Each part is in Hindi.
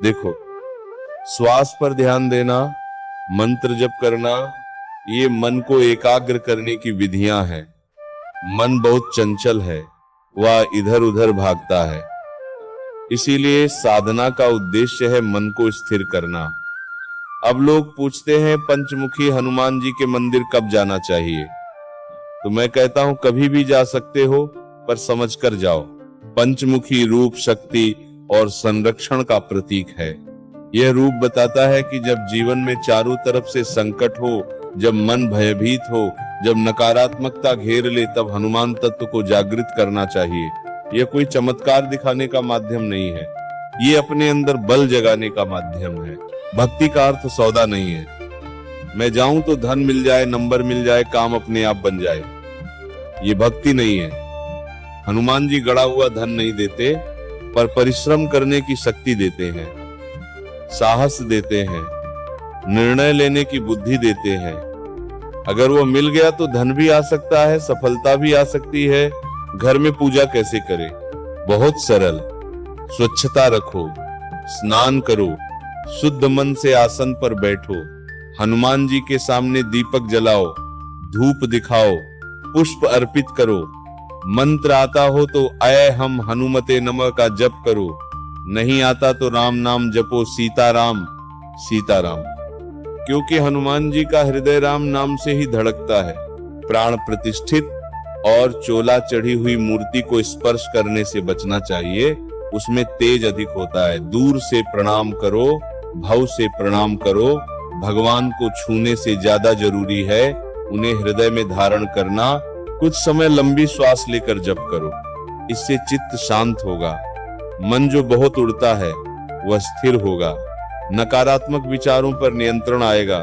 देखो, श्वास पर ध्यान देना, मंत्र जप करना, ये मन को एकाग्र करने की विधियां हैं। मन बहुत चंचल है, वह इधर उधर भागता है। इसीलिए साधना का उद्देश्य है मन को स्थिर करना। अब लोग पूछते हैं पंचमुखी हनुमान जी के मंदिर कब जाना चाहिए? तो मैं कहता हूं कभी भी जा सकते हो, पर समझ कर जाओ। पंचमुखी रूप शक्ति और संरक्षण का प्रतीक है। यह रूप बताता है कि जब जीवन में चारों तरफ से संकट हो, जब मन भयभीत हो, जब नकारात्मकता घेर ले, तब हनुमान तत्व को जागृत करना चाहिए। यह कोई चमत्कार दिखाने का माध्यम नहीं है, ये अपने अंदर बल जगाने का माध्यम है। भक्ति का अर्थ सौदा नहीं है, मैं जाऊं तो धन मिल जाए, नंबर मिल जाए, काम अपने आप बन जाए, ये भक्ति नहीं है। हनुमान जी गड़ा हुआ धन नहीं देते, पर परिश्रम करने की शक्ति देते हैं, साहस देते हैं, निर्णय लेने की बुद्धि देते हैं। अगर वो मिल गया तो धन भी आ सकता है, सफलता भी आ सकती है। घर में पूजा कैसे करें? बहुत सरल, स्वच्छता रखो, स्नान करो, शुद्ध मन से आसन पर बैठो, हनुमान जी के सामने दीपक जलाओ, धूप दिखाओ, पुष्प अर्पित करो। मंत्र आता हो तो अय हम हनुमते नमः का जप करो, नहीं आता तो राम नाम जपो, सीताराम सीताराम। क्योंकि हनुमान जी का हृदय राम नाम से ही धड़कता है। प्राण प्रतिष्ठित और चोला चढ़ी हुई मूर्ति को स्पर्श करने से बचना चाहिए, उसमें तेज अधिक होता है। दूर से प्रणाम करो, भाव से प्रणाम करो। भगवान को छूने से ज्यादा जरूरी है उन्हें हृदय में धारण करना। कुछ समय लंबी श्वास लेकर जप करो, इससे चित्त शांत होगा। मन जो बहुत उड़ता है वह स्थिर होगा, नकारात्मक विचारों पर नियंत्रण आएगा।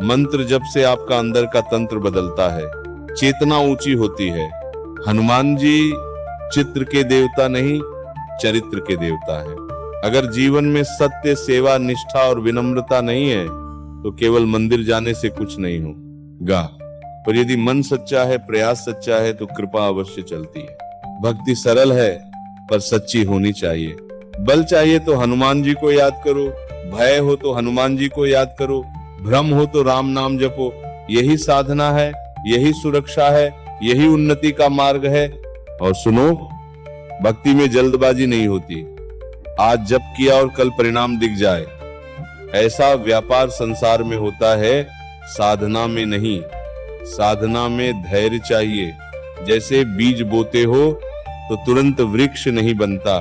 मंत्र जप से आपका अंदर का तंत्र बदलता है, चेतना ऊंची होती है। हनुमान जी चित्र के देवता नहीं, चरित्र के देवता है। अगर जीवन में सत्य, सेवा, निष्ठा और विनम्रता नहीं है तो केवल मंदिर जाने से कुछ नहीं होगा। पर यदि मन सच्चा है, प्रयास सच्चा है, तो कृपा अवश्य चलती है। भक्ति सरल है पर सच्ची होनी चाहिए। बल चाहिए तो हनुमान जी को याद करो, भय हो तो हनुमान जी को याद करो, भ्रम हो तो राम नाम जपो। यही साधना है, यही सुरक्षा है, यही उन्नति का मार्ग है। और सुनो, भक्ति में जल्दबाजी नहीं होती। आज जप किया और कल परिणाम दिख जाए, ऐसा व्यापार संसार में होता है, साधना में नहीं। साधना में धैर्य चाहिए। जैसे बीज बोते हो तो तुरंत वृक्ष नहीं बनता,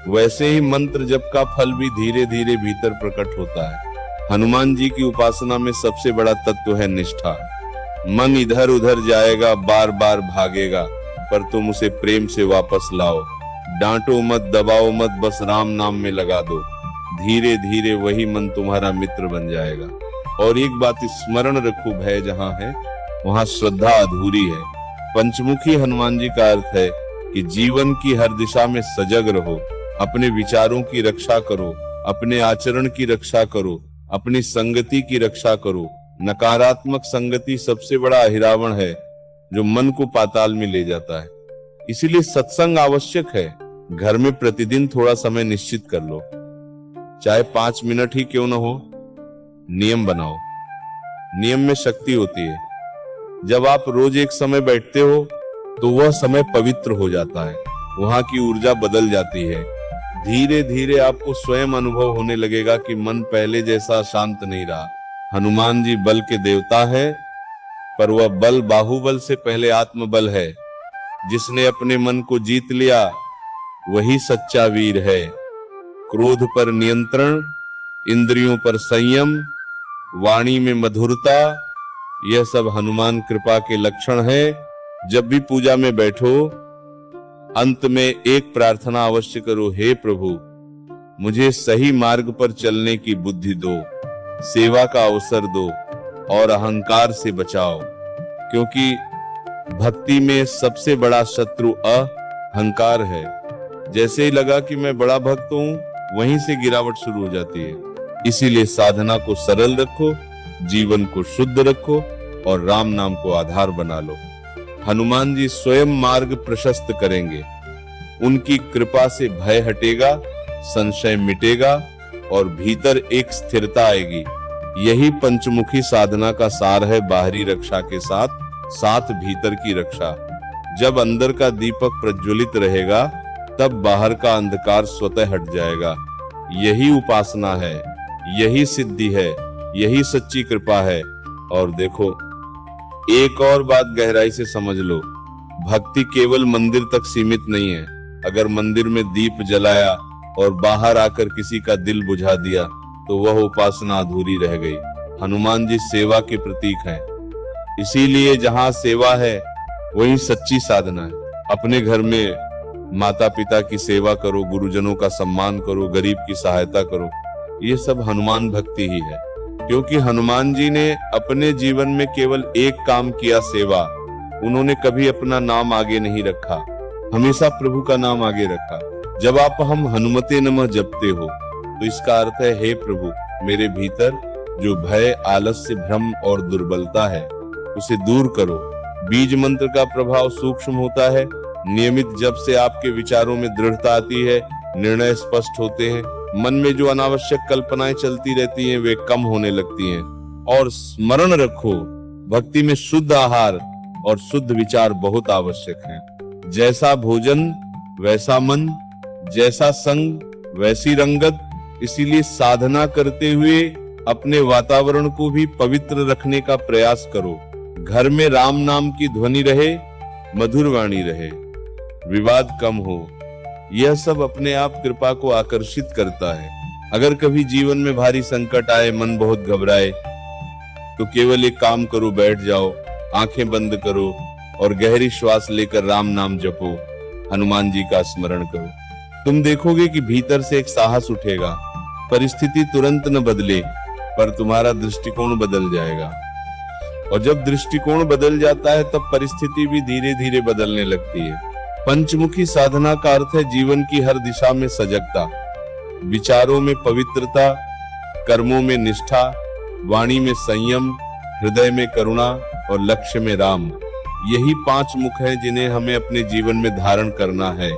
वैसे ही मंत्र जप का फल भी धीरे धीरे भीतर प्रकट होता है। हनुमान जी की उपासना में सबसे बड़ा तत्व है निष्ठा। मन इधर उधर जाएगा, बार बार भागेगा, पर तुम उसे प्रेम से वापस लाओ। डांटो मत, दबाओ मत, बस राम नाम में लगा दो। धीरे धीरे वही मन तुम्हारा मित्र बन जाएगा। और एक बात स्मरण रखो, भय जहां है वहां श्रद्धा अधूरी है। पंचमुखी हनुमान जी का अर्थ है कि जीवन की हर दिशा में सजग रहो, अपने विचारों की रक्षा करो, अपने आचरण की रक्षा करो, अपनी संगति की रक्षा करो। नकारात्मक संगति सबसे बड़ा अहिरावण है जो मन को पाताल में ले जाता है। इसीलिए सत्संग आवश्यक है। घर में प्रतिदिन थोड़ा समय निश्चित कर लो, चाहे 5 मिनट ही क्यों न हो। नियम बनाओ, नियम में शक्ति होती है। जब आप रोज एक समय बैठते हो तो वह समय पवित्र हो जाता है, वहां की ऊर्जा बदल जाती है। धीरे धीरे आपको स्वयं अनुभव होने लगेगा कि मन पहले जैसा शांत नहीं रहा। हनुमान जी बल के देवता है, पर वह बल बाहुबल से पहले आत्मबल है। जिसने अपने मन को जीत लिया वही सच्चा वीर है। क्रोध पर नियंत्रण, इंद्रियों पर संयम, वाणी में मधुरता, यह सब हनुमान कृपा के लक्षण हैं। जब भी पूजा में बैठो, अंत में एक प्रार्थना अवश्य करो, हे प्रभु मुझे सही मार्ग पर चलने की बुद्धि दो, सेवा का अवसर दो और अहंकार से बचाओ। क्योंकि भक्ति में सबसे बड़ा शत्रु अहंकार है। जैसे ही लगा कि मैं बड़ा भक्त हूं, वहीं से गिरावट शुरू हो जाती है। इसीलिए साधना को सरल रखो, जीवन को शुद्ध रखो और राम नाम को आधार बना लो। हनुमान जी स्वयं मार्ग प्रशस्त करेंगे। उनकी कृपा से भय हटेगा, संशय मिटेगा और भीतर एक स्थिरता आएगी। यही पंचमुखी साधना का सार है, बाहरी रक्षा के साथ साथ भीतर की रक्षा। जब अंदर का दीपक प्रज्वलित रहेगा तब बाहर का अंधकार स्वतः हट जाएगा। यही उपासना है, यही सिद्धि है, यही सच्ची कृपा है। और देखो, एक और बात गहराई से समझ लो, भक्ति केवल मंदिर तक सीमित नहीं है। अगर मंदिर में दीप जलाया और बाहर आकर किसी का दिल बुझा दिया तो वह उपासना अधूरी रह गई। हनुमान जी सेवा के प्रतीक हैं, इसीलिए जहां सेवा है वही सच्ची साधना है। अपने घर में माता पिता की सेवा करो, गुरुजनों का सम्मान करो, गरीब की सहायता करो, ये सब हनुमान भक्ति ही है। क्योंकि हनुमान जी ने अपने जीवन में केवल एक काम किया, सेवा। उन्होंने कभी अपना नाम आगे नहीं रखा, हमेशा प्रभु का नाम आगे रखा। जब आप हम हनुमते नमः जपते हो तो इसका अर्थ है, हे प्रभु, मेरे भीतर जो भय, आलस्य, भ्रम और दुर्बलता है उसे दूर करो। बीज मंत्र का प्रभाव सूक्ष्म होता है। नियमित जप से आपके विचारों में दृढ़ता आती है, निर्णय स्पष्ट होते हैं, मन में जो अनावश्यक कल्पनाएं चलती रहती हैं वे कम होने लगती हैं। और स्मरण रखो, भक्ति में शुद्ध आहार और शुद्ध विचार बहुत आवश्यक हैं। जैसा भोजन वैसा मन, जैसा संग वैसी रंगत। इसीलिए साधना करते हुए अपने वातावरण को भी पवित्र रखने का प्रयास करो। घर में राम नाम की ध्वनि रहे, मधुर वाणी रहे, विवाद कम हो। यह सब अपने आप कृपा को आकर्षित करता है। अगर कभी जीवन में भारी संकट आए, मन बहुत घबराए, तो केवल एक काम करो, बैठ जाओ, आंखें बंद करो और गहरी श्वास लेकर राम नाम जपो, हनुमान जी का स्मरण करो। तुम देखोगे कि भीतर से एक साहस उठेगा। परिस्थिति तुरंत न बदले पर तुम्हारा दृष्टिकोण बदल जाएगा। और जब दृष्टिकोण बदल जाता है तब परिस्थिति भी धीरे धीरे बदलने लगती है। पंचमुखी साधना का अर्थ है जीवन की हर दिशा में सजगता, विचारों में पवित्रता, कर्मों में निष्ठा, वाणी में संयम, हृदय में करुणा और लक्ष्य में राम। यही 5 मुख हैं जिन्हें हमें अपने जीवन में धारण करना है।